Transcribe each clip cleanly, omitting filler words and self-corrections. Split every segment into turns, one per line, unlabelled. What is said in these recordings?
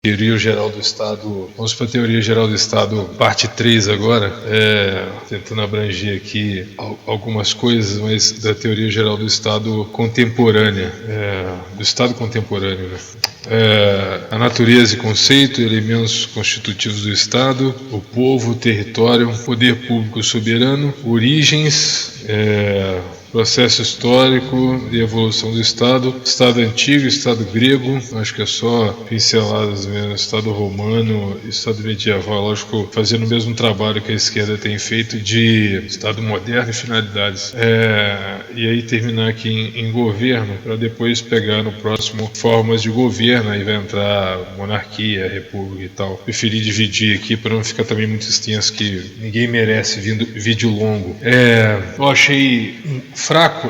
Teoria Geral do Estado, vamos para a Teoria Geral do Estado, parte 3 agora, tentando abranger aqui algumas coisas, mas da Teoria Geral do Estado contemporânea, do Estado contemporâneo, né? A natureza e conceito, elementos constitutivos do Estado, o povo, o território, poder público soberano, origens, processo histórico e evolução do Estado, Estado antigo, Estado grego, acho que é só pinceladas mesmo, Estado romano, Estado medieval, lógico, fazendo o mesmo trabalho que a esquerda tem feito de Estado moderno e finalidades. E aí terminar aqui em governo, para depois pegar no próximo formas de governo, aí vai entrar monarquia, república e tal. Preferi dividir aqui para não ficar também muito extenso, que ninguém merece vídeo longo. Eu achei fraca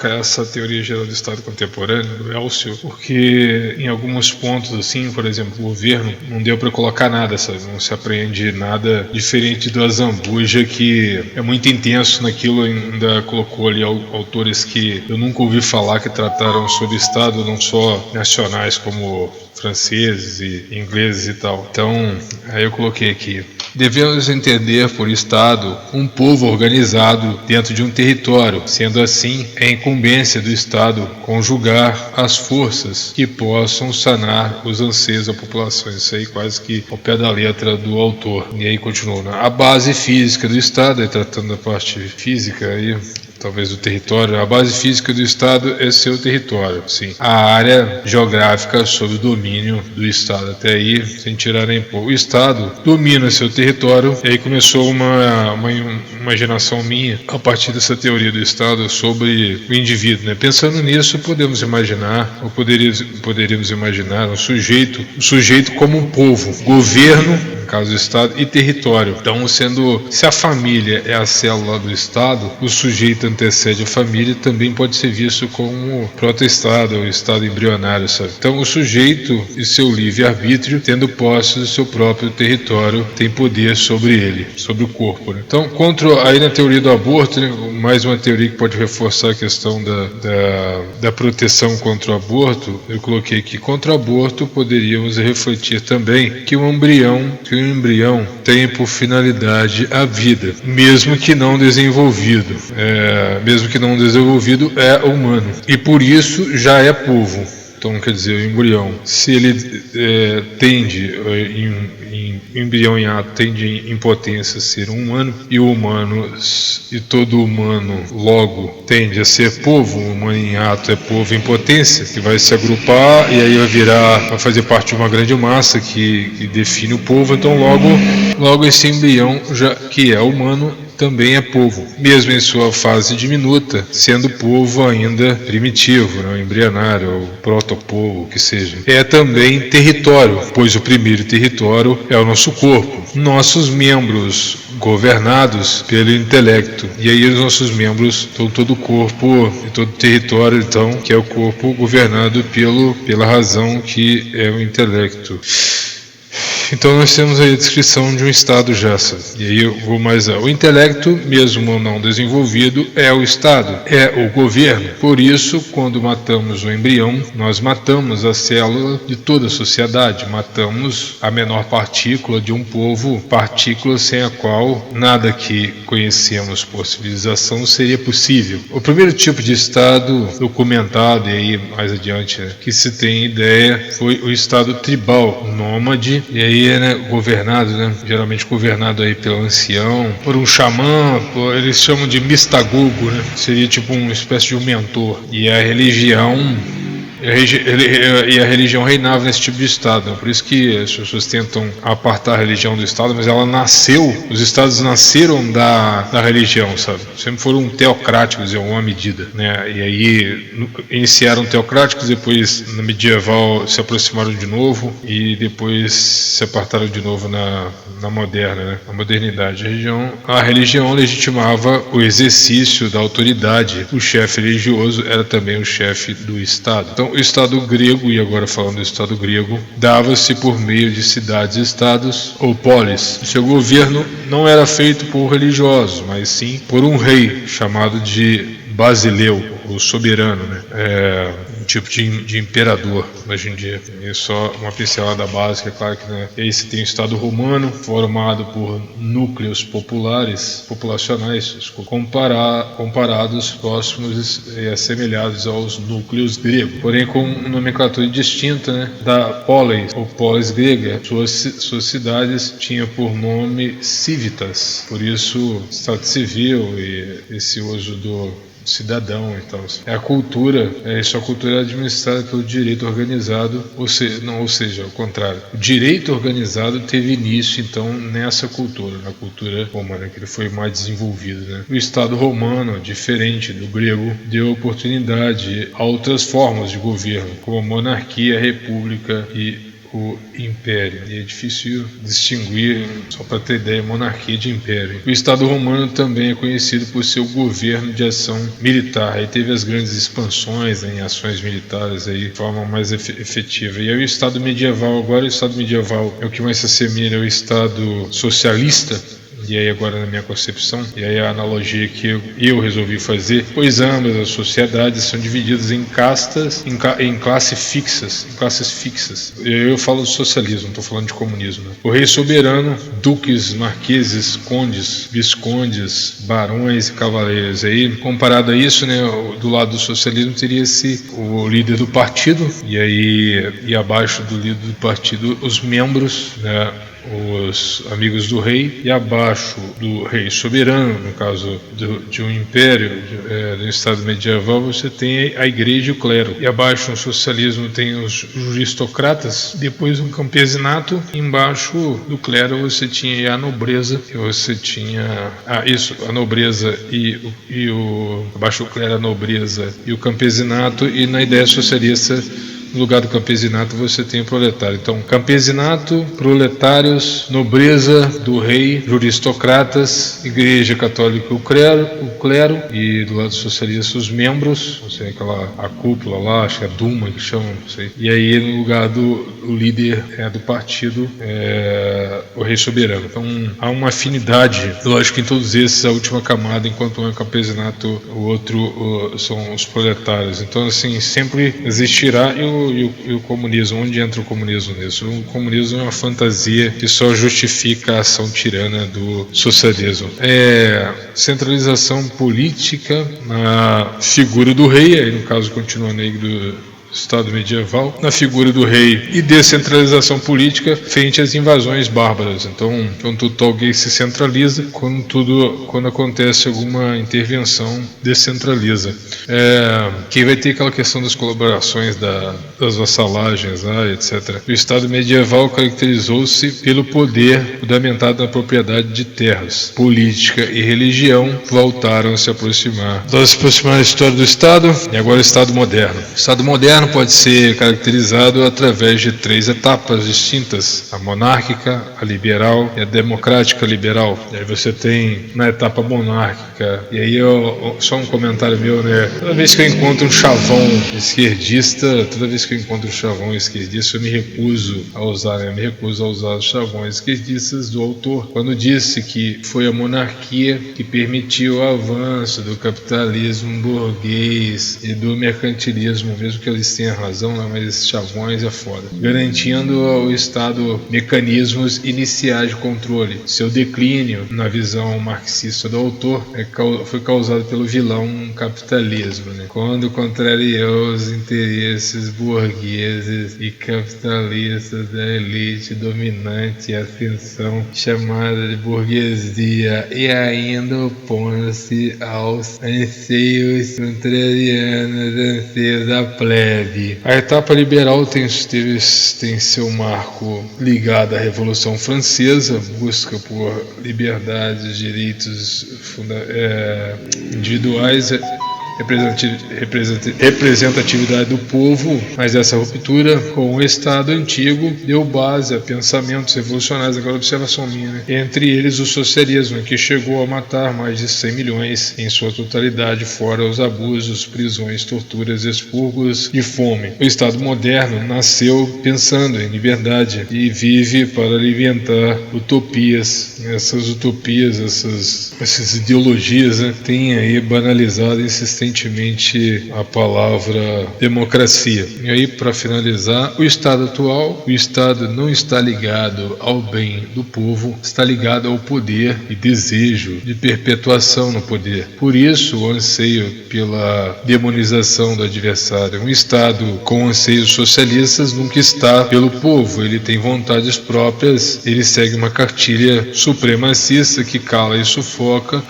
essa teoria geral do Estado contemporâneo do Elcio, porque em alguns pontos, assim, por exemplo, o governo não deu para colocar nada, sabe? Não se apreende nada diferente do Azambuja, que é muito intenso naquilo, ainda colocou ali autores que eu nunca ouvi falar que trataram sobre Estado, não só nacionais como franceses e ingleses e tal. Então, aí eu coloquei aqui: devemos entender por Estado um povo organizado dentro de um território. Sendo assim, é incumbência do Estado conjugar as forças que possam sanar os anseios da população. Isso aí quase que ao pé da letra do autor. E aí continua, né? A base física do Estado, aí tratando da parte física aí, talvez do território, a base física do Estado é seu território, sim. A área geográfica sob o domínio do Estado. Até aí, sem tirar nem pôr. O Estado domina seu território, e aí começou uma imaginação minha, a partir dessa teoria do Estado, sobre o indivíduo, né? Pensando nisso, podemos imaginar, ou poderíamos imaginar o sujeito como um povo, governo, no caso do Estado, e território. Então, se a família é a célula do Estado, o sujeito antecede a família, também pode ser visto como proto-Estado, ou Estado embrionário, sabe? Então, o sujeito e seu livre-arbítrio, tendo posse do seu próprio território, tem poder sobre ele, sobre o corpo, né? Então, aí na teoria do aborto, né, mais uma teoria que pode reforçar a questão da proteção contra o aborto, eu coloquei aqui: contra o aborto poderíamos refletir também que o embrião tem por finalidade a vida, mesmo que não desenvolvido. É humano, e por isso já é povo. Então, quer dizer, o embrião, se ele embrião em ato tende em potência a ser um humano, e todo humano logo tende a ser povo, o humano em ato é povo em potência, que vai se agrupar e aí vai fazer parte de uma grande massa que define o povo. Então logo esse embrião, já que é humano, também é povo, mesmo em sua fase diminuta, sendo povo ainda primitivo, né, embrionário, ou protopovo, o que seja. É também território, pois o primeiro território é o nosso corpo, nossos membros governados pelo intelecto. E aí os nossos membros estão todo o corpo e todo o território, então, que é o corpo governado pela razão, que é o intelecto. Então nós temos aí a descrição de um Estado já, sabe? E aí eu vou mais o intelecto, mesmo não desenvolvido, é o Estado, é o governo. Por isso, quando matamos o embrião, nós matamos a célula de toda a sociedade, matamos a menor partícula de um povo, partícula sem a qual nada que conhecemos por civilização seria possível. O primeiro tipo de Estado documentado, e aí mais adiante, né, que se tem ideia, foi o Estado tribal, nômade, e aí governado, né? Geralmente governado aí pelo ancião, por um xamã, eles chamam de mistagogo, né? Seria tipo uma espécie de um mentor. E a religião reinava nesse tipo de Estado. Por isso que as pessoas tentam apartar a religião do Estado, mas ela os Estados nasceram da religião, sabe? Sempre foram teocráticos em alguma medida, né? E aí iniciaram teocráticos, depois no medieval se aproximaram de novo e depois se apartaram de novo na moderna, né? Na modernidade. A religião legitimava o exercício da autoridade. O chefe religioso era também o chefe do Estado. Então, o Estado grego, e agora falando do Estado grego, dava-se por meio de cidades-estados ou polis. O seu governo não era feito por religiosos, mas sim por um rei chamado de Basileu, o soberano, né? Um tipo de imperador hoje em dia. É só uma pincelada básica, é claro que, né? E aí você tem o Estado romano, formado por núcleos populacionais, comparados, próximos e assemelhados aos núcleos gregos, porém com nomenclatura distinta, né? Da polis, ou polis grega, suas cidades tinham por nome civitas, por isso Estado civil e esse uso do cidadão e tal. A cultura é administrada pelo direito organizado, ou seja, ao contrário. O direito organizado teve início, então, nessa cultura, na cultura romana, que ele foi mais desenvolvido, né? O Estado romano, diferente do grego, deu oportunidade a outras formas de governo, como a monarquia, a república e o império. E é difícil distinguir, só para ter ideia, monarquia de império. O Estado romano também é conhecido por seu governo de ação militar. Aí teve as grandes expansões, né, em ações militares aí, de forma mais efetiva. E aí o Estado medieval, agora o Estado medieval é o que mais se assemelha ao Estado socialista. E aí agora na minha concepção, e aí a analogia que eu resolvi fazer, pois ambas as sociedades são divididas em castas, em classes fixas. Eu falo de socialismo, não estou falando de comunismo, né? O rei soberano, duques, marqueses, condes, viscondes, barões e cavaleiros. Aí, comparado a isso, né, do lado do socialismo teria-se o líder do partido, e abaixo do líder do partido os membros, né, os amigos do rei, e abaixo do rei soberano, no caso de um império, do Estado medieval, você tem a igreja e o clero, e abaixo no socialismo tem os aristocratas, depois um campesinato, embaixo do clero você tinha a nobreza, e você tinha a nobreza abaixo do clero a nobreza e o campesinato, e na ideia socialista, no lugar do campesinato você tem o proletário. Então, campesinato, proletários, nobreza do rei, aristocratas, igreja católica, o clero, e do lado socialista os membros, não sei, a cúpula lá, acho que é a Duma que chamam, não sei. E aí no lugar do líder do partido, o rei soberano. Então há uma afinidade, lógico, em todos esses, a última camada, enquanto um é o campesinato, o outro são os proletários. Então assim, sempre existirá. E o comunismo, onde entra o comunismo nisso? O comunismo é uma fantasia que só justifica a ação tirana do socialismo. Centralização política na figura do rei, aí no caso continua do Estado medieval, na figura do rei, e descentralização política frente às invasões bárbaras. Então, quando alguém se centraliza, quando acontece alguma intervenção, descentraliza. Que vai ter aquela questão das colaborações, das vassalagens, etc. O Estado medieval caracterizou-se pelo poder fundamentado na propriedade de terras. Política e religião voltaram a se aproximar. Nós aproximar a história do Estado, e agora o Estado moderno. O Estado moderno pode ser caracterizado através de 3 etapas distintas: a monárquica, a liberal e a democrática liberal. E aí você tem na etapa monárquica, e aí só um comentário meu, né? Toda vez que eu encontro um chavão esquerdista, eu me recuso a usar os chavões esquerdistas do autor, quando disse que foi a monarquia que permitiu o avanço do capitalismo burguês e do mercantilismo, mesmo que eles tenham razão, né, mas esses chavões é foda, garantindo ao Estado mecanismos iniciais de controle. Seu declínio, na visão marxista do autor, foi causado pelo vilão capitalismo, né, quando contrariou os interesses burgueses e capitalistas da elite dominante e ascensão chamada de burguesia, e ainda opondo-se aos anseios contrarianos da plebe. A etapa liberal tem seu marco ligado à Revolução Francesa, busca por liberdades, direitos individuais, representatividade do povo, mas essa ruptura com o Estado antigo deu base a pensamentos revolucionários, agora observação minha, né? Entre eles o socialismo, que chegou a matar mais de 100 milhões em sua totalidade, fora os abusos, prisões, torturas, expurgos e fome. O Estado moderno nasceu pensando em liberdade e vive para alimentar utopias. Essas utopias, essas ideologias, né, têm aí banalizado insistentemente recentemente a palavra democracia. E aí, para finalizar, o Estado atual, o Estado não está ligado ao bem do povo, está ligado ao poder e desejo de perpetuação no poder. Por isso, o anseio pela demonização do adversário. Um Estado com anseios socialistas nunca está pelo povo, ele tem vontades próprias, ele segue uma cartilha supremacista que cala e sufoca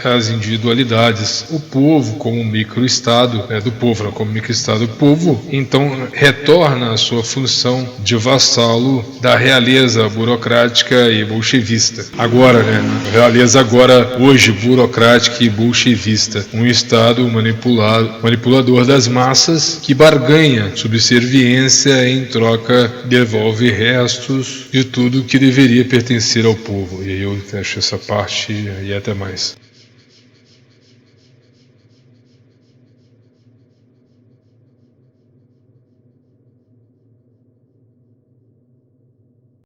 as individualidades. O povo, como microestado, do povo, não como microestado, o povo, então, retorna à sua função de vassalo da realeza burocrática e bolchevista. Agora, realeza agora, hoje, burocrática e bolchevista. Um Estado manipulador das massas que barganha subserviência, em troca devolve restos de tudo que deveria pertencer ao povo. E aí eu fecho essa parte e até mais.